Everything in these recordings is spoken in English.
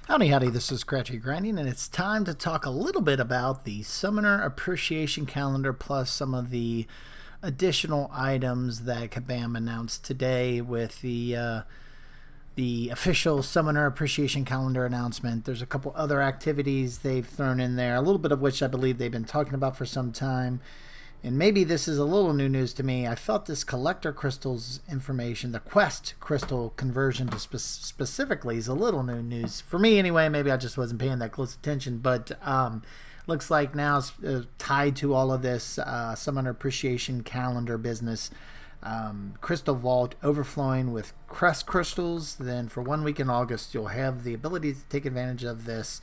Howdy, howdy, this is Scratchy Grinding, and it's time to talk a little bit about the Summoner Appreciation Calendar plus some of the additional items that Kabam announced today with the official Summoner Appreciation Calendar announcement. There's a couple other activities they've thrown in there, a little bit of which I believe they've been talking about for some time. And maybe this is a little new news to me. I felt this collector crystals information, the quest crystal conversion to specifically, is a little new news for me anyway. Maybe I just wasn't paying that close attention, but looks like now it's tied to all of this Summoner Appreciation Calendar business. Crystal Vault overflowing with quest crystals. Then for 1 week in August, you'll have the ability to take advantage of this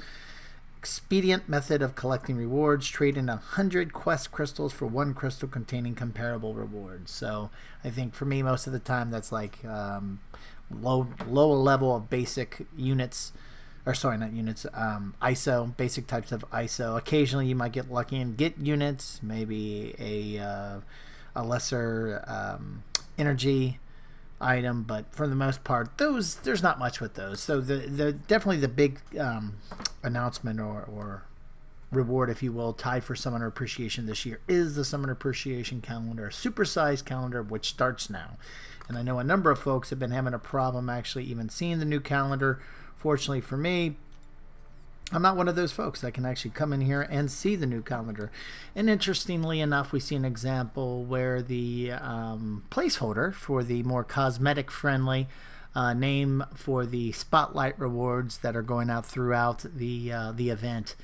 expedient method of collecting rewards. Trade in 100 quest crystals for 1 crystal containing comparable rewards. So I think for me, most of the time, that's like lower level of basic units, or sorry, not units, ISO, basic types of ISO. Occasionally you might get lucky and get units, maybe a lesser energy item, but for the most part, there's not much with those. So the definitely the big announcement or reward, if you will, tied for Summoner Appreciation this year is the Summoner Appreciation Calendar, a supersized calendar which starts now. And I know a number of folks have been having a problem actually even seeing the new calendar. Fortunately for me, I'm not one of those folks that can actually come in here and see the new calendar. And interestingly enough, we see an example where the placeholder for the more cosmetic friendly name for the spotlight rewards that are going out throughout the event.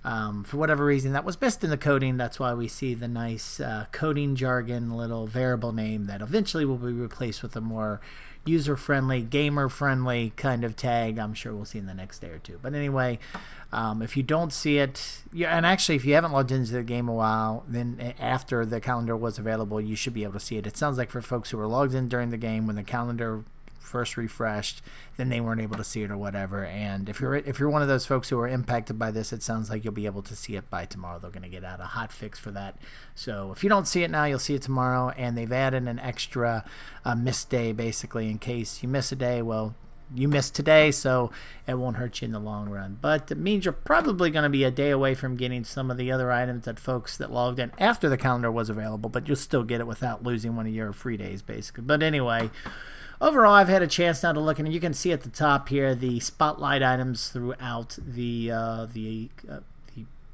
For whatever reason, that was missed in the coding. That's why we see the nice coding jargon little variable name that eventually will be replaced with a more user-friendly, gamer-friendly kind of tag. I'm sure we'll see in the next day or two. But anyway, if you don't see it, and actually if you haven't logged into the game a while, then after the calendar was available, you should be able to see it. It sounds like for folks who were logged in during the game when the calendar first refreshed, then they weren't able to see it or whatever. And if you're one of those folks who are impacted by this, it sounds like you'll be able to see it by tomorrow. They're going to get out a hot fix for that. So if you don't see it now, you'll see it tomorrow. And they've added an extra missed day, basically, in case you miss a day. Well, you missed today, so it won't hurt you in the long run. But it means you're probably going to be a day away from getting some of the other items that folks that logged in after the calendar was available, but you'll still get it without losing one of your free days, basically. But anyway, overall, I've had a chance now to look, and you can see at the top here the spotlight items throughout the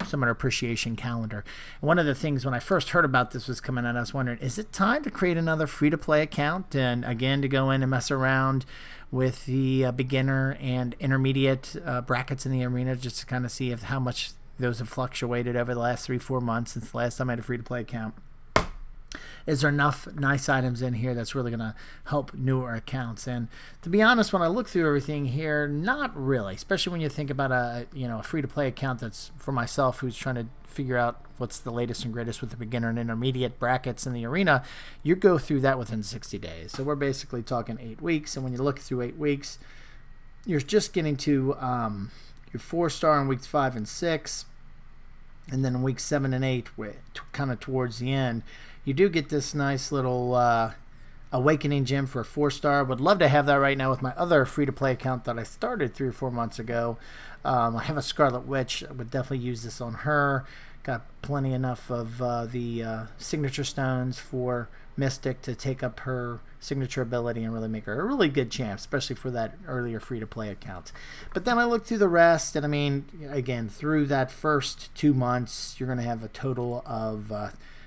Summoner Appreciation Calendar. And one of the things when I first heard about this was coming out, I was wondering, is it time to create another free-to-play account and again to go in and mess around with the beginner and intermediate brackets in the arena just to kind of see how much those have fluctuated over the last 3-4 months since the last time I had a free-to-play account? Is there enough nice items in here that's really going to help newer accounts? And to be honest, when I look through everything here, not really. Especially when you think about a free-to-play account that's for myself, who's trying to figure out what's the latest and greatest with the beginner and intermediate brackets in the arena. You go through that within 60 days. So we're basically talking 8 weeks. And when you look through 8 weeks, you're just getting to your 4-star in weeks 5 and 6, and then in weeks 7 and 8, kind of towards the end, you do get this nice little Awakening Gem for a 4-star. Would love to have that right now with my other free-to-play account that I started 3 or 4 months ago. I have a Scarlet Witch. I would definitely use this on her. Got plenty enough of the signature stones for Mystic to take up her signature ability and really make her a really good champ, especially for that earlier free-to-play account. But then I looked through the rest, and I mean, again, through that first 2 months, you're going to have a total of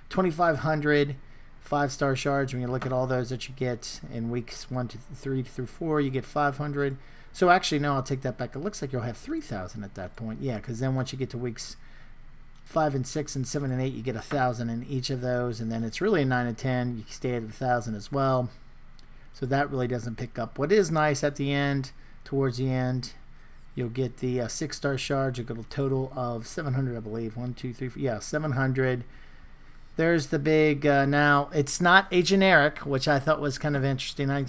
2,500 5-star shards. When you look at all those that you get in weeks 1 to 3 through 4, you get 500. So actually, no, I'll take that back. It looks like you'll have 3,000 at that point. Yeah, because then once you get to weeks 5 and 6 and 7 and 8, you get 1,000 in each of those, and then it's really a 9 and 10. You stay at 1,000 as well. So that really doesn't pick up. What is nice at the end, towards the end, you'll get the 6-star shards. You'll get a total of 700, I believe. 1, 2, 3, 4. Yeah, 700. There's the big, now it's not a generic, which I thought was kind of interesting. I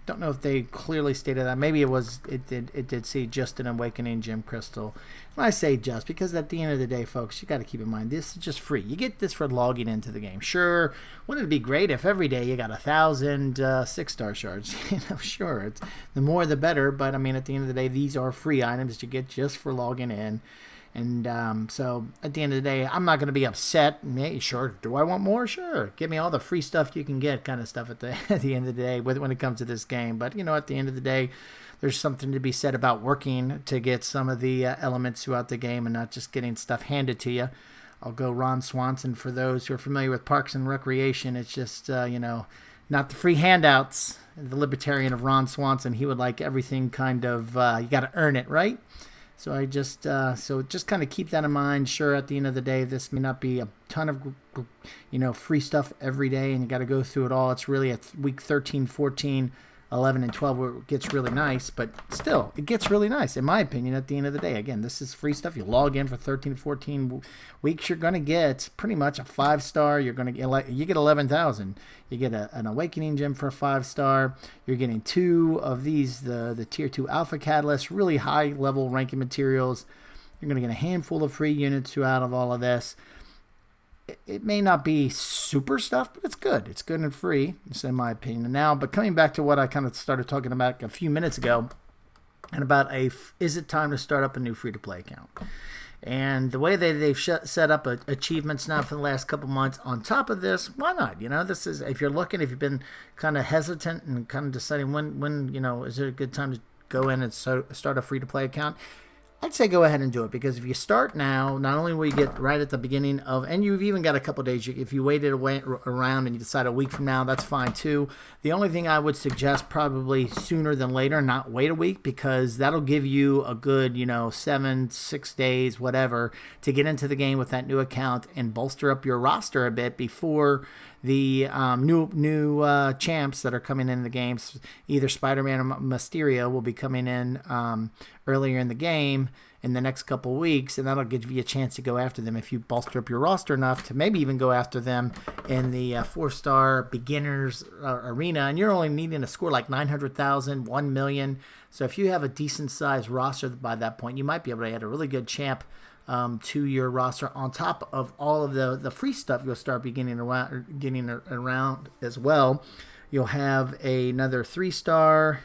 don't know if they clearly stated that. Maybe it did see just an Awakening Gem Crystal. When I say just, because at the end of the day, folks, you got to keep in mind, this is just free. You get this for logging into the game. Sure, wouldn't it be great if every day you got 1,000 6-star shards? Sure, it's, the more the better, but I mean, at the end of the day, these are free items you get just for logging in. And so at the end of the day, I'm not going to be upset. Hey, sure, do I want more? Sure. Give me all the free stuff you can get kind of stuff at the end of the day when it comes to this game. But, at the end of the day, there's something to be said about working to get some of the elements throughout the game and not just getting stuff handed to you. I'll go Ron Swanson. For those who are familiar with Parks and Recreation, it's just, not the free handouts. The libertarian of Ron Swanson, he would like everything kind of, you got to earn it, right? So I just just kind of keep that in mind. Sure, at the end of the day, this may not be a ton of free stuff every day, and you got to go through it all. It's really at week 13, 14, 11, and 12 where it gets really nice, but still, it gets really nice, in my opinion, at the end of the day. Again, this is free stuff. You log in for 13 to 14 weeks, you're going to get pretty much a 5-star. You get 11,000. You get an Awakening Gem for a 5-star. You're getting 2 of these, the Tier 2 Alpha Catalyst, really high-level ranking materials. You're going to get a handful of free units throughout of all of this. It may not be super stuff, but it's good. It's good and free, in my opinion. Now, but coming back to what I kind of started talking about a few minutes ago, and about is it time to start up a new free-to-play account? And the way they've set up achievements now for the last couple months, on top of this, why not? This is, if you've been kind of hesitant and kind of deciding when is it a good time to go in and start a free-to-play account, I'd say go ahead and do it, because if you start now, not only will you get right at the beginning of, and you've even got a couple of days, if you waited around and you decide a week from now, that's fine too. The only thing I would suggest, probably sooner than later, not wait a week, because that'll give you a good, 6 days, whatever, to get into the game with that new account and bolster up your roster a bit before the new champs that are coming in the games. Either Spider-Man or Mysterio will be coming in earlier in the game in the next couple weeks, and that'll give you a chance to go after them if you bolster up your roster enough to maybe even go after them in the 4-star beginners arena. And you're only needing to score like 900,000, 1 million. So if you have a decent sized roster by that point, you might be able to add a really good champ to your roster on top of all of the free stuff you'll start getting around as well. You'll have another 3-star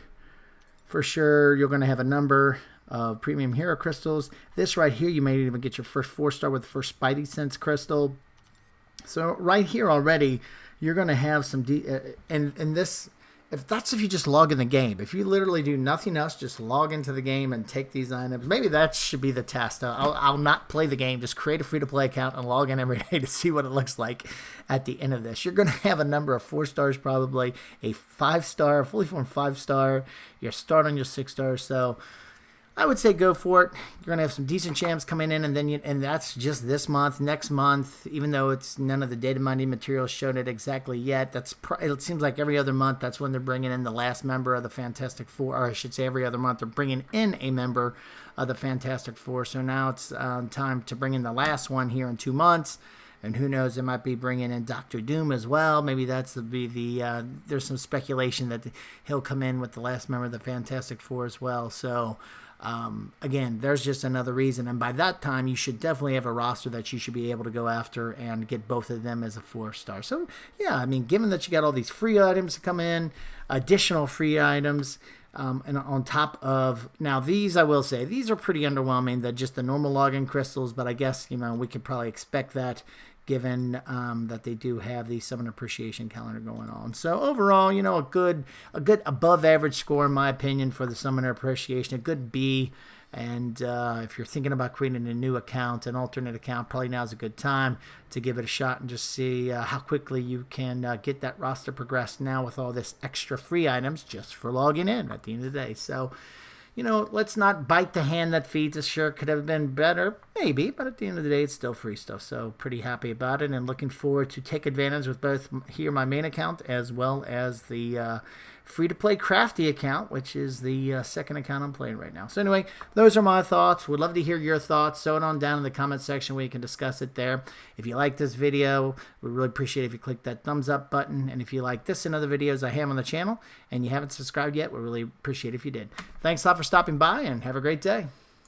for sure. You're going to have a number of premium hero crystals. This right here, you may even get your first 4-star with the first Spidey Sense crystal. So right here already, you're going to have some and this. If you just log in the game, if you literally do nothing else, just log into the game and take these items, maybe that should be the test. I'll not play the game, just create a free-to-play account and log in every day to see what it looks like at the end of this. You're going to have a number of 4-stars probably, a 5-star, fully formed 5-star, your start on your 6-stars, so I would say go for it. You're going to have some decent champs coming in, and that's just this month. Next month, even though it's none of the data mining materials showed it exactly yet, it seems like every other month that's when they're bringing in the last member of the Fantastic Four, or I should say every other month they're bringing in a member of the Fantastic Four. So now it's time to bring in the last one here in 2 months. And who knows, they might be bringing in Doctor Doom as well. Maybe there's some speculation that he'll come in with the last member of the Fantastic Four as well. So again, there's just another reason. And by that time, you should definitely have a roster that you should be able to go after and get both of them as a 4-star. So, yeah, I mean, given that you got all these free items to come in, additional free items, and on top of, now these, I will say, these are pretty underwhelming. They're just the normal login crystals, but I guess, we could probably expect that given that they do have the Summoner Appreciation Calendar going on. So overall, a good above average score in my opinion for the Summoner Appreciation, a good B. And if you're thinking about creating a new account, an alternate account, probably now's a good time to give it a shot and just see how quickly you can get that roster progressed now with all this extra free items just for logging in at the end of the day. So, let's not bite the hand that feeds us. Sure, could have been better, maybe, but at the end of the day, it's still free stuff. So pretty happy about it and looking forward to take advantage with both here, my main account, as well as the free-to-play Crafty account, which is the second account I'm playing right now. So anyway, those are my thoughts. Would love to hear your thoughts. Throw it on down in the comment section where you can discuss it there. If you like this video, we really appreciate it if you click that thumbs up button. And if you like this and other videos I have on the channel and you haven't subscribed yet, we really appreciate it if you did. Thanks a lot for stopping by and have a great day.